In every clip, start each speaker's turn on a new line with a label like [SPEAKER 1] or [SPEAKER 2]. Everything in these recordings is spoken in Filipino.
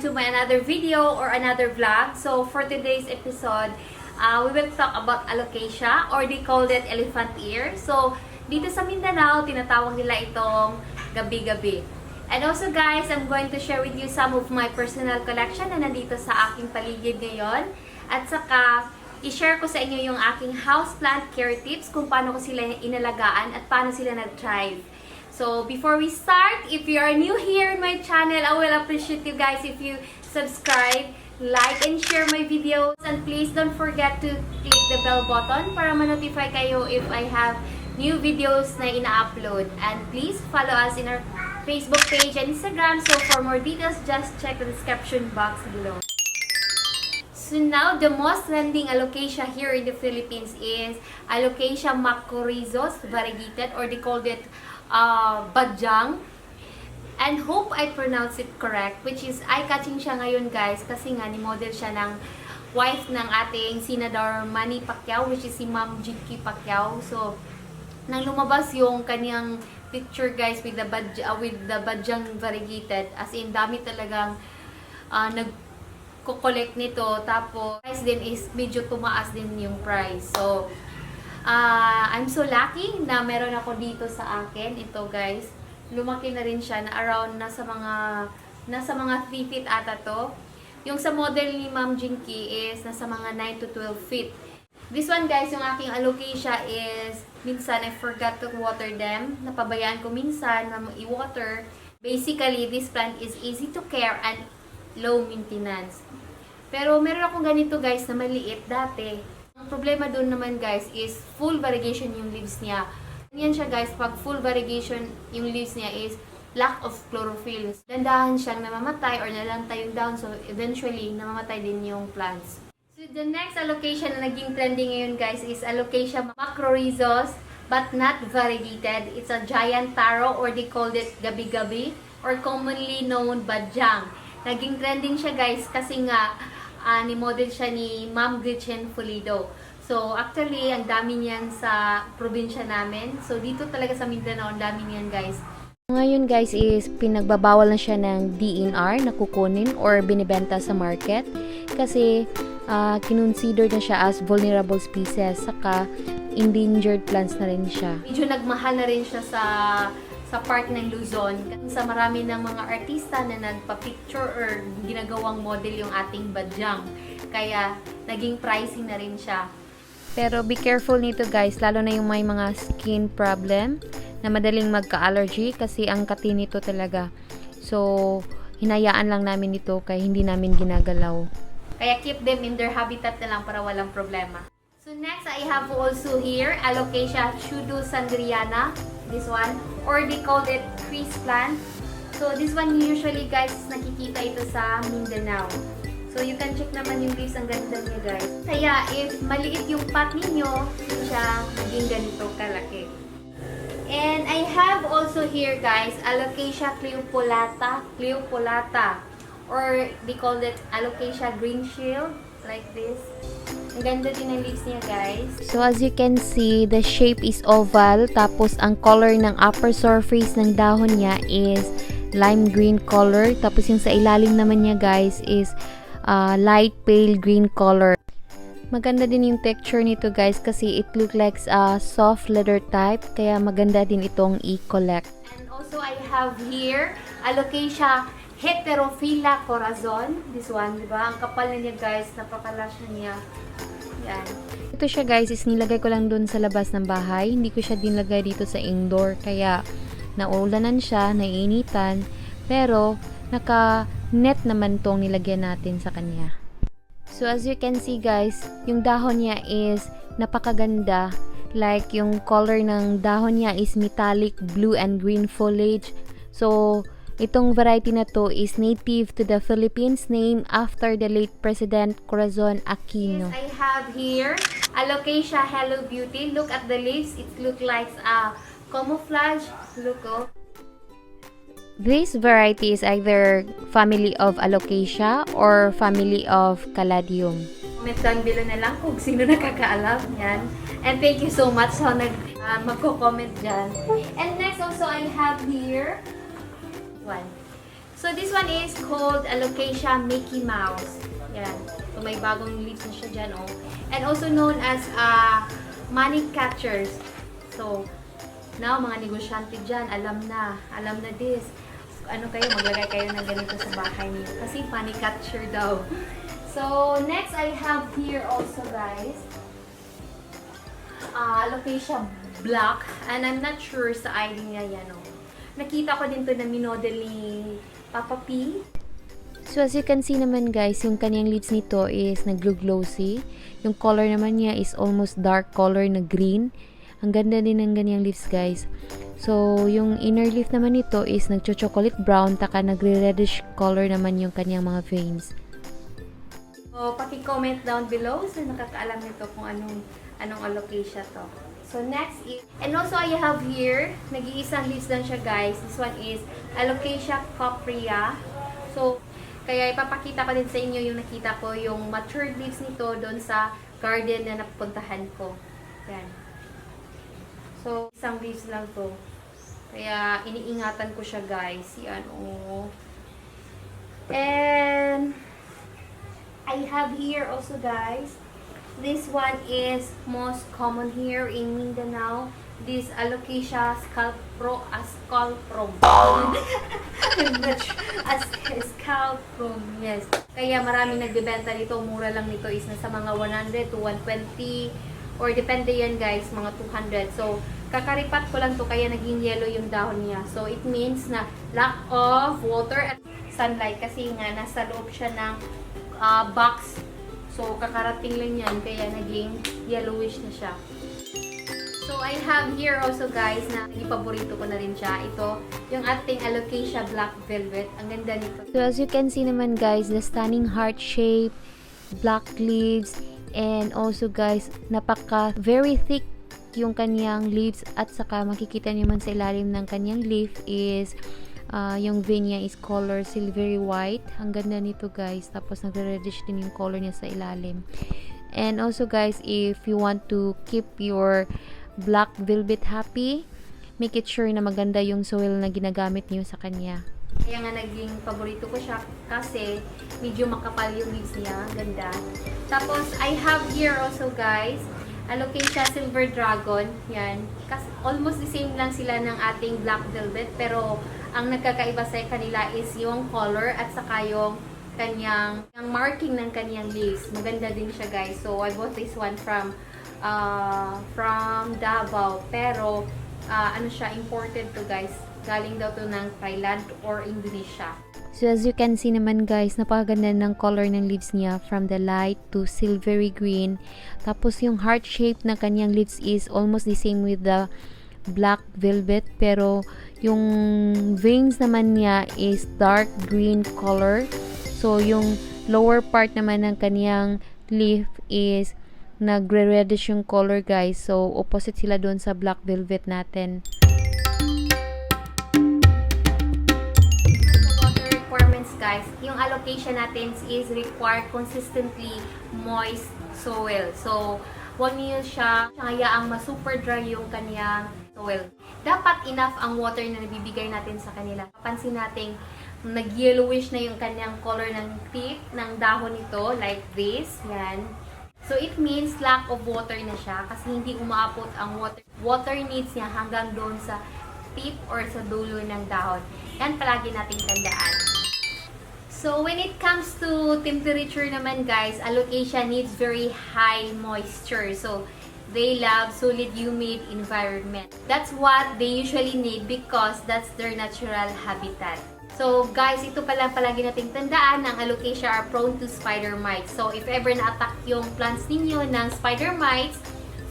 [SPEAKER 1] To my another video or another vlog. So for today's episode, we will talk about alocasia, or they call it elephant ear. So dito sa Mindanao, tinatawag nila itong gabi-gabi. And also guys, I'm going to share with you some of my personal collection na nandito sa aking paligid ngayon. At saka, i-share ko sa inyo yung aking houseplant caretips, kung paano ko sila inalagaan at paano sila nag-thrive. So, before we start, if you are new here in my channel, I will appreciate you guys if you subscribe, like, and share my videos. And please don't forget to click the bell button para ma-notify kayo if I have new videos na ina-upload. And please follow us in our Facebook page and Instagram. So, for more details, just check the description box below. So now, the most trending alocasia here in the Philippines is Alocasia macrorizos variegated, or they called it badyang. And hope I pronounce it correct, which is eye-catching siya ngayon guys, kasi nga ni-model siya ng wife ng ating Senador Manny Pacquiao, which is si Ma'am Jinkee Pacquiao. So, nang lumabas yung kanyang picture guys with the badyang variegated, as in dami talagang nagko-collect nito. Tapos, price din is medyo tumaas din yung price. So, I'm so lucky na meron ako dito sa akin. Ito guys, lumaki na rin siya na around nasa mga 3 feet ata to. Yung sa model ni Ma'am Jinkee is nasa mga 9 to 12 feet. This one guys, yung aking alocasia is minsan I forgot to water them. Napabayaan ko minsan na i-water. Basically, this plant is easy to care and low maintenance. Pero meron akong ganito guys na maliit dati. Ang problema doon naman guys is full variegation yung leaves niya. Yan siya guys, pag full variegation yung leaves niya is lack of chlorophyll. Dandahan siyang namamatay or nalantay yung down, so eventually namamatay din yung plants. So the next alocasia na naging trending ngayon guys is Alocasia macrorizos but not variegated. It's a giant taro, or they called it gabi-gabi, or commonly known badyang. Naging trending siya guys kasi nga ni-model siya ni Ma'am Gretchen fullido. So, actually, ang dami niyan sa probinsya namin. So, dito talaga sa Mindanao, ang dami niyan guys.
[SPEAKER 2] Ngayon guys is pinagbabawal na siya ng DNR na kukunin or binibenta sa market. Kasi, kinonsider na siya as vulnerable species. Saka, endangered plants na rin siya.
[SPEAKER 1] Medyo nagmahal na rin siya sa part ng Luzon. Sa marami ng mga artista na nagpa-picture or ginagawang model yung ating badyang. Kaya, naging pricing na rin siya.
[SPEAKER 2] Pero be careful nito guys, lalo na yung may mga skin problem na madaling magka-allergy kasi ang kati nito talaga. So, hinayaan lang namin ito kaya hindi namin ginagalaw.
[SPEAKER 1] Kaya keep them in their habitat na lang para walang problema. So next, I have also here Alocasia pseudo-sandriana. This one, or they called it crease plant. So this one usually guys, nakikita ito sa Mindanao. So you can check naman yung leaves, ang ganda niya guys. Kaya if maliit yung pot ninyo, siya maging ganito kalaki. And I have also here guys, Alocasia cleopolata, or they called it Alocasia green shield, like this. Ang ganda din ng leaves niya guys.
[SPEAKER 2] So as you can see, the shape is oval, tapos ang color ng upper surface ng dahon niya is lime green color, tapos yung sa ilalim naman niya guys is light pale green color. Maganda din yung texture nito guys kasi it look like a soft leather type, kaya maganda din itong i-collect.
[SPEAKER 1] And also I have here Alocasia heterophylla corazon. This one, di ba? Ang kapal na niya guys, napakalash na niya. Yan.
[SPEAKER 2] Ito siya guys is nilagay ko lang dun sa labas ng bahay. Hindi ko siya dinlagay dito sa indoor. Kaya naulanan siya, naiinitan. Pero naka-net naman tong nilagyan natin sa kanya. So as you can see guys, yung dahon niya is napakaganda. Like yung color ng dahon niya is metallic blue and green foliage. So Itong variety na to is native to the Philippines, named after the late President Corazon Aquino.
[SPEAKER 1] I have here Alocasia Hello Beauty. Look at the leaves. It looks like a camouflage. Look, oh.
[SPEAKER 2] This variety is either family of Alocasia or family of Caladium.
[SPEAKER 1] Comment down below na lang kung sino nakakaalam. Yan. And thank you so much sa magko-comment dyan. And next also I have here one. So this one is called Alocasia Mickey Mouse. Yan. So may bagong leaves na siya dyan, oh. And also known as money catchers. So now mga negosyante dyan, alam na this. Ano kayo, maglagay kayo ng ganito sa bahay niyo. Kasi money catcher daw. So next I have here also, guys, Alocasia Black. And I'm not sure sa ID niya yan, oh. Nakita ko din to na minodel ni Papa P.
[SPEAKER 2] So as you can see naman guys, yung kanyang leaves nito is nag-glossy. Yung color naman niya is almost dark color na green. Ang ganda din ng ganyang leaves, guys. So yung inner leaf naman nito is nagcho-chocolate brown, taka nagre-reddish color naman yung kanyang mga veins.
[SPEAKER 1] So paki-comment down below sa nakakaalam nito kung anong alocasia to. So next is, and also I have here, nag-iisang leaves lang siya, guys. This one is Alocasia Pacquiao. So, kaya ipapakita ko din sa inyo yung nakita ko, yung matured leaves nito doon sa garden na napuntahan ko. Yan. So, isang leaves lang to. Kaya, iniingatan ko siya, guys. Yan, oh. And, I have here also, guys, this one is most common here in Mindanao. This Alocasia scalprum. Scalprum, yes. Kaya maraming nagbebenta nito. Mura lang nito is nasa mga 100 to 120 or depende yan, guys, mga 200. So, kakaripat ko lang to kaya naging yellow yung dahon niya. So, it means na lack of water at sunlight kasi nga nasa loob siya ng box. So, kakarating lang yan, kaya naging yellowish na siya. So, I have here also, guys, na naging paborito ko na rin siya. Ito, yung ating Alocasia Black Velvet. Ang ganda nito.
[SPEAKER 2] So, as you can see naman, guys, the stunning heart shape, black leaves, and also, guys, very thick yung kanyang leaves at saka makikita niyo man sa ilalim ng kanyang leaf is yung vein niya is color silvery white. Ang ganda nito, guys. Tapos nagre-reddish din yung color niya sa ilalim. And also, guys, if you want to keep your black velvet happy, make it sure na maganda yung soil na ginagamit niyo sa kanya.
[SPEAKER 1] Kaya nga naging paborito ko siya kasi medyo makapal yung leaves niya. Ganda. Tapos, I have here also, guys, Alocasia Silver Dragon. Yan. Kasi almost the same lang sila ng ating black velvet, pero ang nagkakaiba sa kanila is yung color at saka yung kanyang marking ng kanyang leaves. Maganda din siya, guys. So, I bought this one from Davao. Pero, ano siya, imported to, guys. Galing daw to ng Thailand or Indonesia.
[SPEAKER 2] So, as you can see naman, guys, napakaganda ng color ng leaves niya from the light to silvery green. Tapos, yung heart shape na kanyang leaves is almost the same with the black velvet, pero yung veins naman niya is dark green color. So, yung lower part naman ng kaniyang leaf is nagre-reddish yung color, guys. So, opposite sila doon sa black velvet natin.
[SPEAKER 1] Water requirements, guys. Yung Alocasia natin is require consistently moist soil. So, huwag niyo siya hayaang ma-super dry yung kaniyang soil. Dapat enough ang water na nabibigay natin sa kanila. Papansin natin, nag-yellowish na yung kanyang color ng tip ng dahon nito, like this. Yan. So, it means lack of water na siya kasi hindi umaabot ang water needs niya hanggang doon sa tip or sa dulo ng dahon. Yan palagi nating tandaan. So, when it comes to temperature naman, guys, Alocasia needs very high moisture. So, they love solid, humid environment. That's what they usually need because that's their natural habitat. So, guys, ito pala palagi nating tandaan, ang Alocasia are prone to spider mites. So, if ever na-attack yung plants ninyo ng spider mites,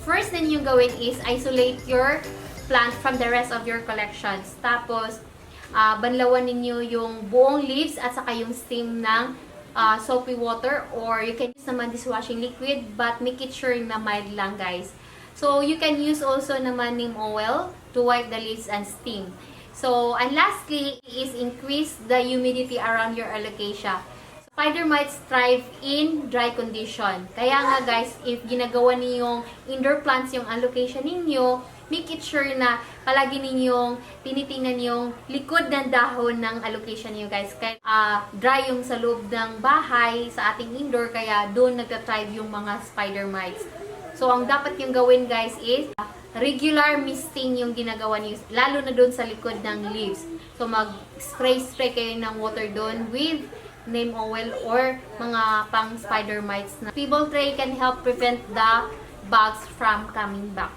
[SPEAKER 1] first na ninyong gawin is isolate your plant from the rest of your collections. Tapos, banlawan ninyo yung buong leaves at saka yung stem ng soapy water, or you can use naman dishwashing liquid, but make it sure na mild lang, guys. So you can use also naman neem oil to wipe the leaves and stem. So, and lastly is increase the humidity around your alocasia. Spider mites thrive in dry condition. Kaya nga guys, if ginagawa ninyong indoor plants yung alocasia ninyo, make it sure na palagi ninyong tinitingnan yung likod ng dahon ng alocasia niyo, guys. Kaya dry yung sa loob ng bahay sa ating indoor, kaya doon nagta-thrive yung mga spider mites. So, ang dapat yung gawin, guys, is regular misting yung ginagawa niyo, lalo na doon sa likod ng leaves. So, mag-spray kayo ng water doon with neem oil or mga pang spider mites. Pebble tray can help prevent the bugs from coming back.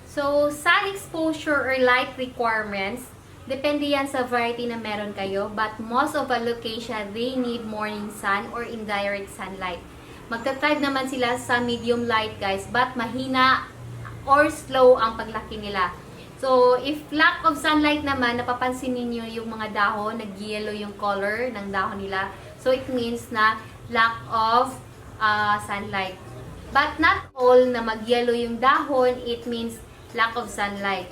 [SPEAKER 1] So, sun exposure or light requirements, depende yan sa variety na meron kayo, but most of alocasia, they need morning sun or indirect sunlight. Magta-thrive naman sila sa medium light, guys, but mahina or slow ang paglaki nila. So, if lack of sunlight naman, napapansin niyo yung mga dahon, nag-yellow yung color ng dahon nila. So, it means na lack of sunlight. But not all na mag-yellow yung dahon, it means lack of sunlight.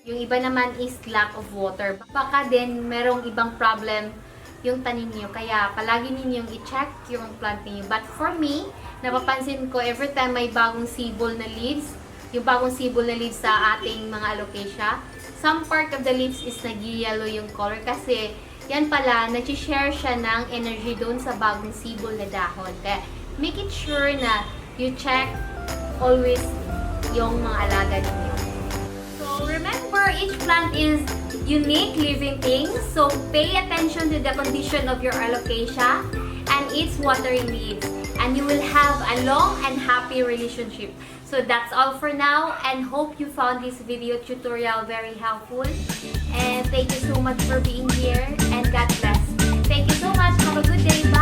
[SPEAKER 1] Yung iba naman is lack of water. Baka din merong ibang problem yung tanim niyo. Kaya, palagi ninyong i-check yung plant niyo. But for me, napapansin ko every time may bagong sibol na leaves, yung bagong sibol na leaves sa ating mga alocasia, some part of the leaves is nag-yellow yung color kasi yan pala, nag-share siya ng energy doon sa bagong sibol na dahon. Kaya make it sure na you check always yung mga alaga ninyo. So remember, each plant is unique living things, so pay attention to the condition of your alocasia and its watering needs, and you will have a long and happy relationship. So that's all for now, and hope you found this video tutorial very helpful. And thank you so much for being here, and God bless. Thank you so much. Have a good day.